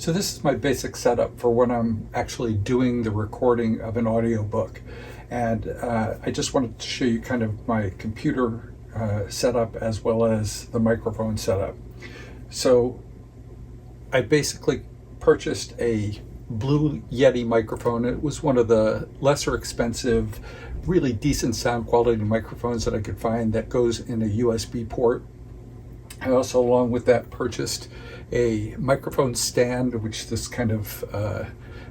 So this is my basic setup for when I'm actually doing the recording of an audiobook. And I just wanted to show you kind of my computer setup as well as the microphone setup. So I basically purchased a Blue Yeti microphone. It was one of the lesser expensive, really decent sound quality microphones that I could find that goes in a USB port. I also, along with that, purchased a microphone stand, which this kind of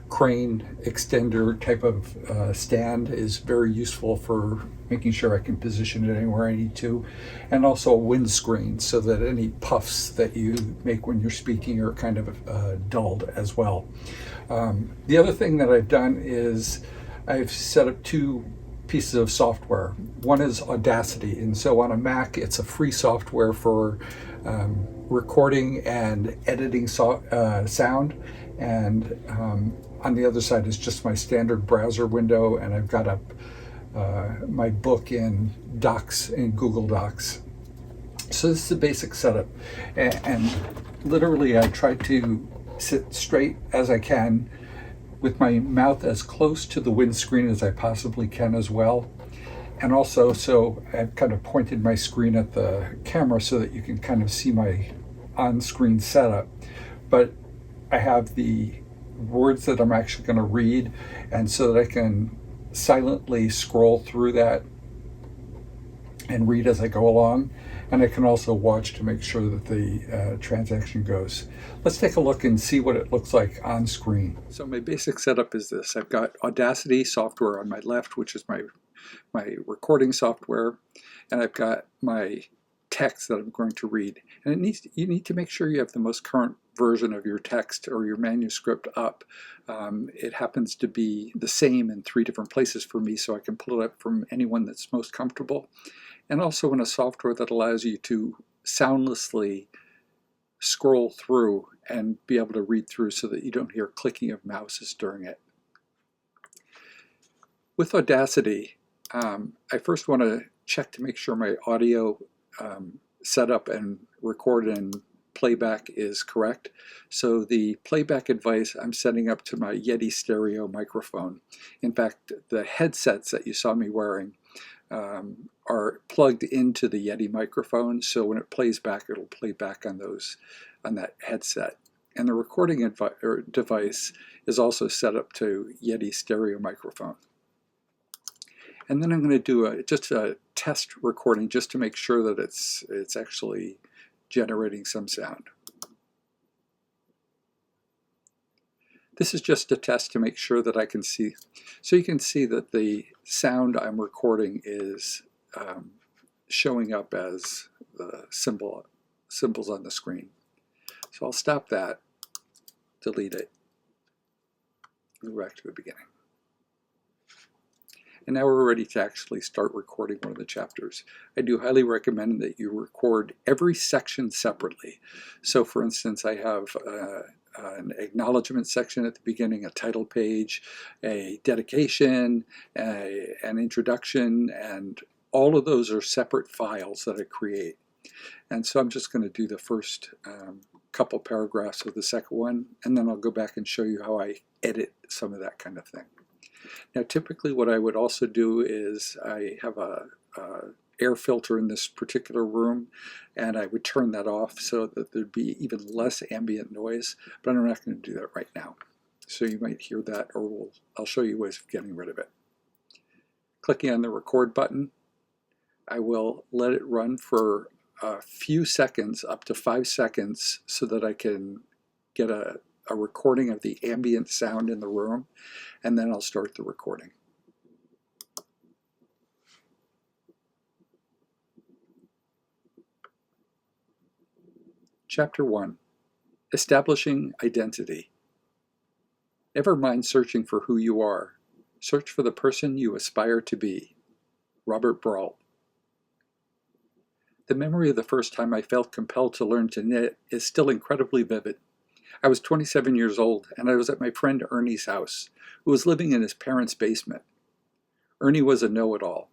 crane extender type of stand is very useful for making sure I can position it anywhere I need to, and also a windscreen so that any puffs that you make when you're speaking are kind of dulled as well. The other thing that I've done is I've set up two pieces of software. One is Audacity, and so on a Mac it's a free software for recording and editing sound, and on the other side is just my standard browser window, and I've got up my book in Docs, in Google Docs. So this is the basic setup, and literally I try to sit straight as I can with my mouth as close to the windscreen as I possibly can as well. And also, so I've kind of pointed my screen at the camera so that you can kind of see my on-screen setup. But I have the words that I'm actually going to read, and so that I can silently scroll through that and read as I go along. And I can also watch to make sure that the transaction goes. Let's take a look and see what it looks like on screen. So my basic setup is this. I've got Audacity software on my left, which is my recording software, and I've got my text that I'm going to read. And you need to make sure you have the most current version of your text or your manuscript up. It happens to be the same in 3 different places for me, so I can pull it up from anyone that's most comfortable. And also in a software that allows you to soundlessly scroll through and be able to read through so that you don't hear clicking of mouses during it. With Audacity, I first want to check to make sure my audio setup and record and playback is correct. So the playback advice I'm setting up to my Yeti stereo microphone. In fact, the headsets that you saw me wearing are plugged into the Yeti microphone, so when it plays back, it'll play back on that headset. And the recording device is also set up to Yeti stereo microphone. And then I'm going to do just a test recording just to make sure that it's actually generating some sound. This is just a test to make sure that I can see. So you can see that the sound I'm recording is showing up as the symbols on the screen. So I'll stop that, delete it, and go back to the beginning. And now we're ready to actually start recording one of the chapters. I do highly recommend that you record every section separately. So for instance, I have an acknowledgement section at the beginning, a title page, a dedication, an introduction, and all of those are separate files that I create. And so I'm just going to do the first couple paragraphs of the second one, and then I'll go back and show you how I edit some of that kind of thing. Now typically what I would also do is I have a air filter in this particular room, and I would turn that off so that there'd be even less ambient noise, but I'm not going to do that right now. So you might hear that, or I'll show you ways of getting rid of it. Clicking on the record button, I will let it run for a few seconds, up to 5 seconds, so that I can get a recording of the ambient sound in the room, and then I'll start the recording. Chapter 1. Establishing Identity. Never mind searching for who you are. Search for the person you aspire to be. Robert Brault. The memory of the first time I felt compelled to learn to knit is still incredibly vivid. I was 27 years old, and I was at my friend Ernie's house, who was living in his parents' basement. Ernie was a know-it-all.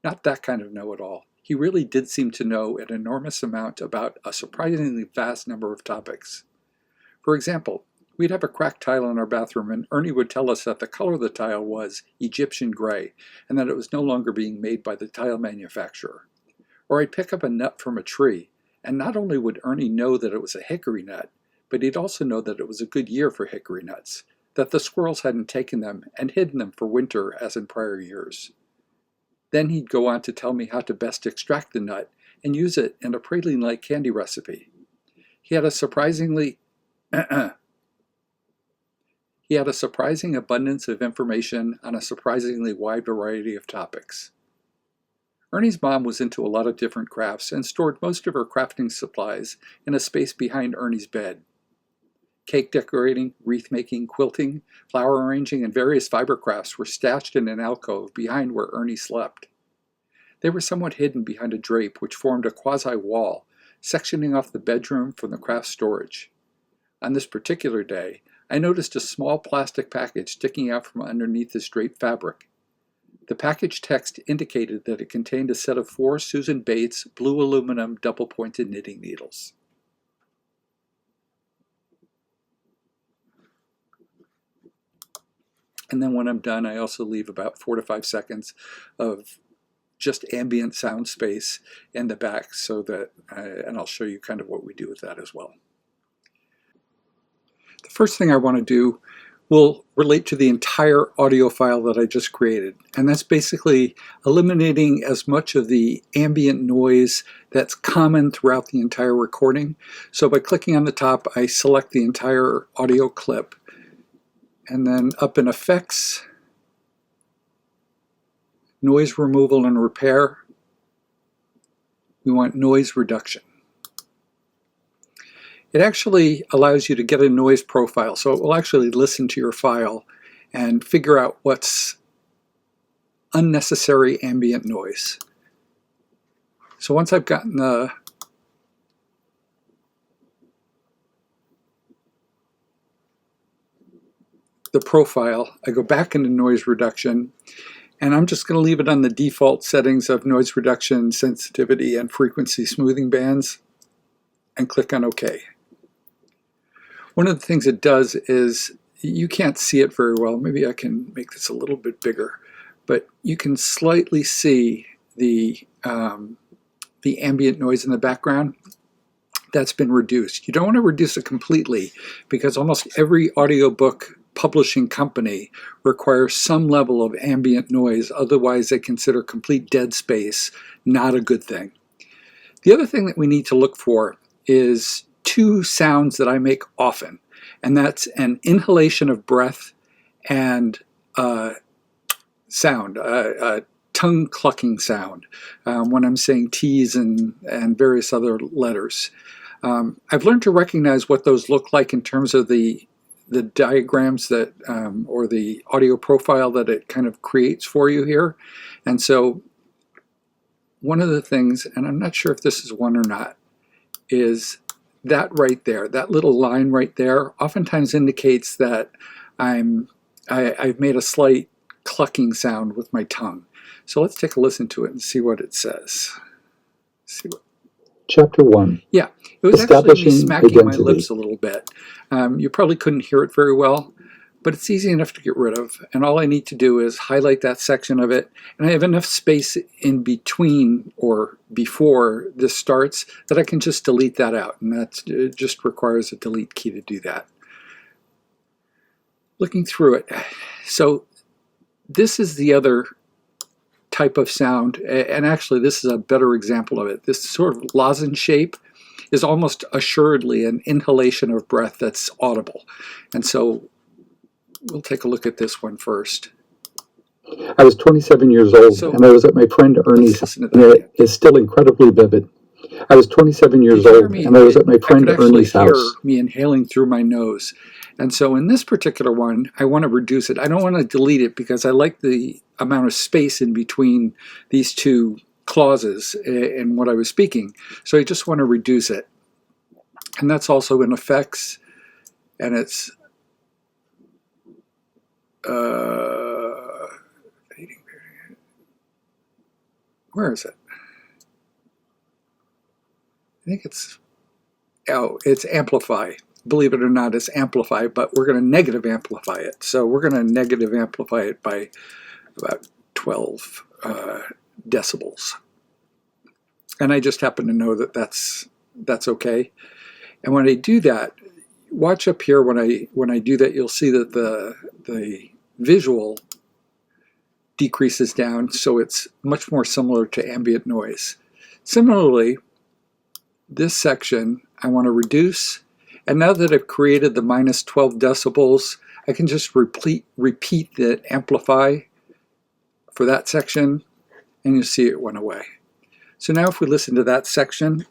Not that kind of know-it-all. He really did seem to know an enormous amount about a surprisingly vast number of topics. For example, We'd have a cracked tile in our bathroom, and Ernie would tell us that the color of the tile was Egyptian gray, and that it was no longer being made by the tile manufacturer. Or I'd pick up a nut from a tree, and not only would Ernie know that it was a hickory nut, but he'd also know that it was a good year for hickory nuts, that the squirrels hadn't taken them and hidden them for winter as in prior years. Then he'd go on to tell me how to best extract the nut and use it in a praline-like candy recipe. He had a surprising abundance of information on a surprisingly wide variety of topics. Ernie's mom was into a lot of different crafts and stored most of her crafting supplies in a space behind Ernie's bed. Cake decorating, wreath making, quilting, flower arranging, and various fiber crafts were stashed in an alcove behind where Ernie slept. They were somewhat hidden behind a drape which formed a quasi-wall, sectioning off the bedroom from the craft storage. On this particular day, I noticed a small plastic package sticking out from underneath this draped fabric. The package text indicated that it contained a set of 4 Susan Bates blue aluminum double-pointed knitting needles. And then when I'm done, I also leave about 4 to 5 seconds of just ambient sound space in the back, so that, and I'll show you kind of what we do with that as well. The first thing I want to do will relate to the entire audio file that I just created, and that's basically eliminating as much of the ambient noise that's common throughout the entire recording. So by clicking on the top, I select the entire audio clip, and then up in Effects, Noise Removal and Repair, we want Noise Reduction. It actually allows you to get a noise profile, so it will actually listen to your file and figure out what's unnecessary ambient noise. So once I've gotten the profile, I go back into noise reduction, and I'm just going to leave it on the default settings of noise reduction, sensitivity, and frequency smoothing bands, and click on OK. One of the things it does is, you can't see it very well, maybe I can make this a little bit bigger, but you can slightly see the ambient noise in the background. That's been reduced. You don't want to reduce it completely, because almost every audiobook publishing company requires some level of ambient noise, otherwise they consider complete dead space not a good thing. The other thing that we need to look for is 2 sounds that I make often, and that's an inhalation of breath and sound, a tongue clucking sound when I'm saying T's and various other letters. I've learned to recognize what those look like in terms of the diagrams that, or the audio profile that it kind of creates for you here. And so one of the things, and I'm not sure if this is one or not, is that right there, that little line right there, oftentimes indicates that I've made a slight clucking sound with my tongue. So let's take a listen to it and see what it says. Chapter 1. Yeah, it was actually me smacking my lips a little bit. You probably couldn't hear it very well, but it's easy enough to get rid of. And all I need to do is highlight that section of it. And I have enough space in between or before this starts that I can just delete that out. And it just requires a delete key to do that. Looking through it. So this is the other type of sound, and actually this is a better example of it. This sort of lozenge shape is almost assuredly an inhalation of breath that's audible. And so we'll take a look at this one first. I was 27 years old, and I was at my friend Ernie's house, and it is still incredibly vivid. I was 27 years old, and I was at my friend Ernie's house. I could actually hear me inhaling through my nose. And so in this particular one, I want to reduce it. I don't want to delete it because I like the amount of space in between these 2 clauses in what I was speaking. So I just want to reduce it. And that's also in Effects, and it's where is it? I think it's Amplify. believe it or not, is amplify, but we're going to negative amplify it. So we're going to negative amplify it by about 12 decibels. And I just happen to know that that's okay. And when I do that, watch up here. When I do that, you'll see that the visual decreases down, so it's much more similar to ambient noise. Similarly, this section I want to reduce, and now that I've created the minus 12 decibels, I can just repeat the amplify for that section, and you'll see it went away. So now if we listen to that section.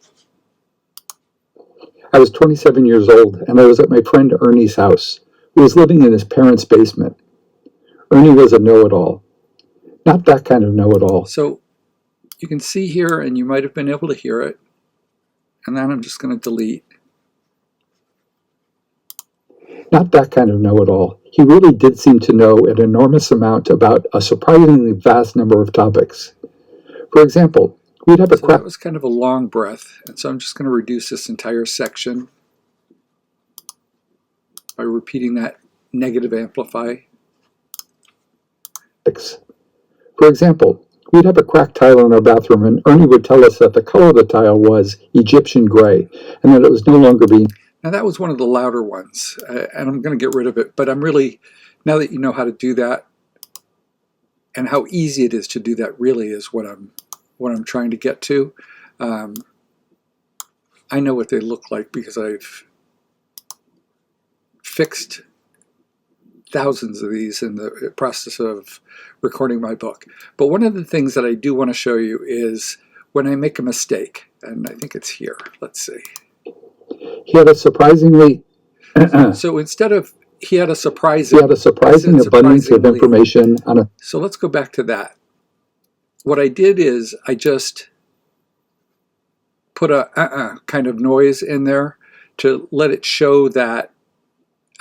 I was 27 years old, and I was at my friend Ernie's house, who was living in his parents' basement. Ernie was a know-it-all. Not that kind of know-it-all. So you can see here, and you might have been able to hear it, and then I'm just going to delete. Not that kind of know-it-all. He really did seem to know an enormous amount about a surprisingly vast number of topics. For example, we'd have a So that was kind of a long breath, and so I'm just going to reduce this entire section by repeating that negative amplify. For example, we'd have a cracked tile in our bathroom, and Ernie would tell us that the color of the tile was Egyptian gray, and that it was no longer being... Now that was one of the louder ones, and I'm going to get rid of it, but I'm really, now that you know how to do that, and how easy it is to do that really is what I'm trying to get to. I know what they look like because I've fixed thousands of these in the process of recording my book. But one of the things that I do want to show you is when I make a mistake, and I think it's here. Let's see. He had a surprisingly... So instead of he had a surprising abundance of information on a... So let's go back to that. What I did is I just put a kind of noise in there to let it show that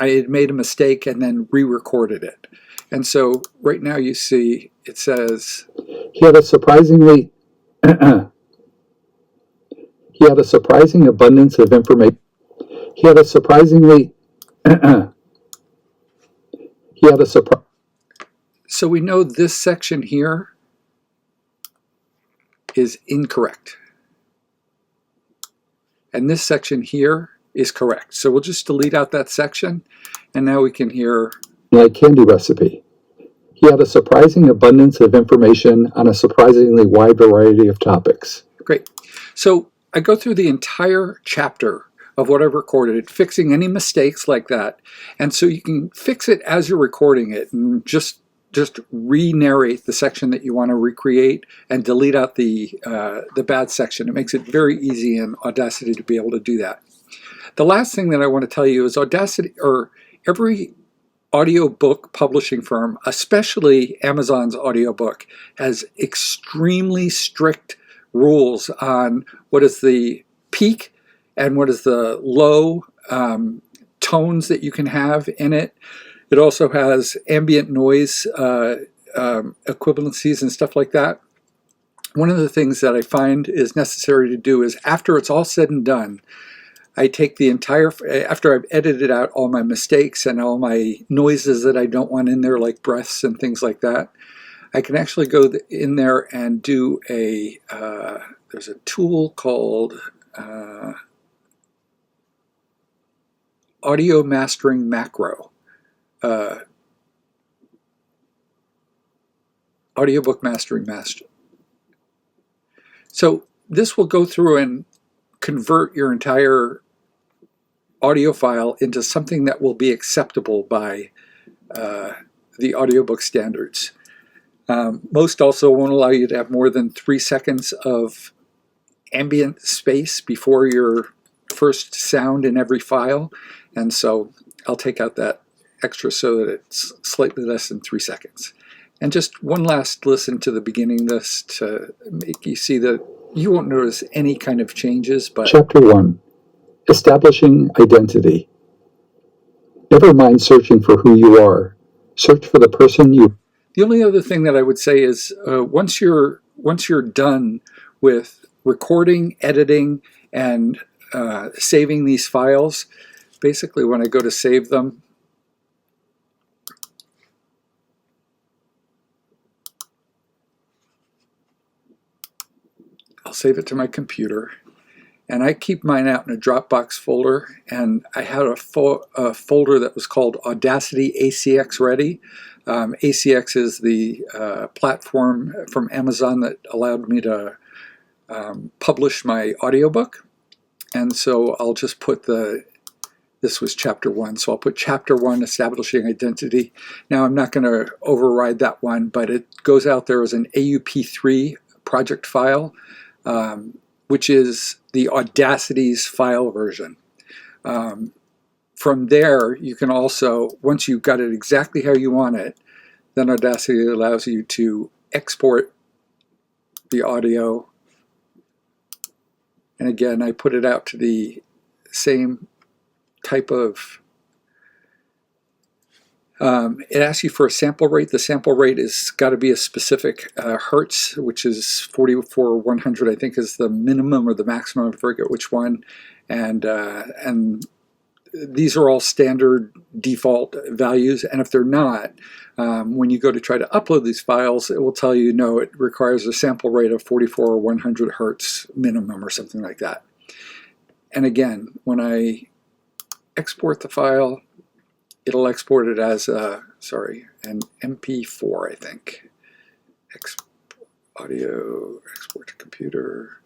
I had made a mistake and then re-recorded it. And so right now you see it says... He had a surprisingly... He had a surprising abundance of information. He had a surprisingly... He had a surprise... So we know this section here is incorrect. And this section here is correct. So we'll just delete out that section, and now we can hear... Like candy recipe. He had a surprising abundance of information on a surprisingly wide variety of topics. Great. So I go through the entire chapter of what I've recorded, fixing any mistakes like that. And so you can fix it as you're recording it and just re-narrate the section that you want to recreate and delete out the bad section. It makes it very easy in Audacity to be able to do that. The last thing that I want to tell you is Audacity, or every audiobook publishing firm, especially Amazon's audiobook, has extremely strict rules on what is the peak and what is the low tones that you can have in it. It also has ambient noise equivalencies and stuff like that. One of the things that I find is necessary to do is after it's all said and done, I take the entire, after I've edited out all my mistakes and all my noises that I don't want in there, like breaths and things like that, I can actually go in there and do a, there's a tool called Audio Mastering Macro. Audiobook Mastering Master. So this will go through and convert your entire audio file into something that will be acceptable by the audiobook standards. Most also won't allow you to have more than 3 seconds of ambient space before your first sound in every file, and so I'll take out that extra so that it's slightly less than 3 seconds. And just one last listen to the beginning of this to make you see that you won't notice any kind of changes. But Chapter 1. Establishing Identity. Never mind searching for who you are. Search for the person you... The only other thing that I would say is once you're done with recording, editing, and saving these files, basically when I go to save them, I'll save it to my computer. And I keep mine out in a Dropbox folder, and I had a folder that was called Audacity ACX Ready. ACX is the platform from Amazon that allowed me to publish my audiobook. And so I'll just put this was chapter 1, so I'll put chapter 1, Establishing Identity. Now I'm not going to override that one, but it goes out there as an AUP3 project file, which is the Audacity's file version. From there, you can also, once you've got it exactly how you want it, then Audacity allows you to export the audio. And again, I put it out to the same type of, it asks you for a sample rate. The sample rate has got to be a specific hertz, which is 44,100, I think, is the minimum or the maximum. I forget which one. And these are all standard default values. And if they're not, when you go to try to upload these files, it will tell you, no, it requires a sample rate of 44,100 hertz minimum or something like that. And again, when I export the file, it'll export it as an MP4, I think. Audio, export to computer,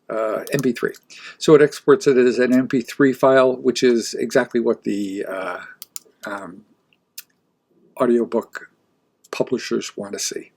MP3. So it exports it as an MP3 file, which is exactly what the audiobook publishers want to see.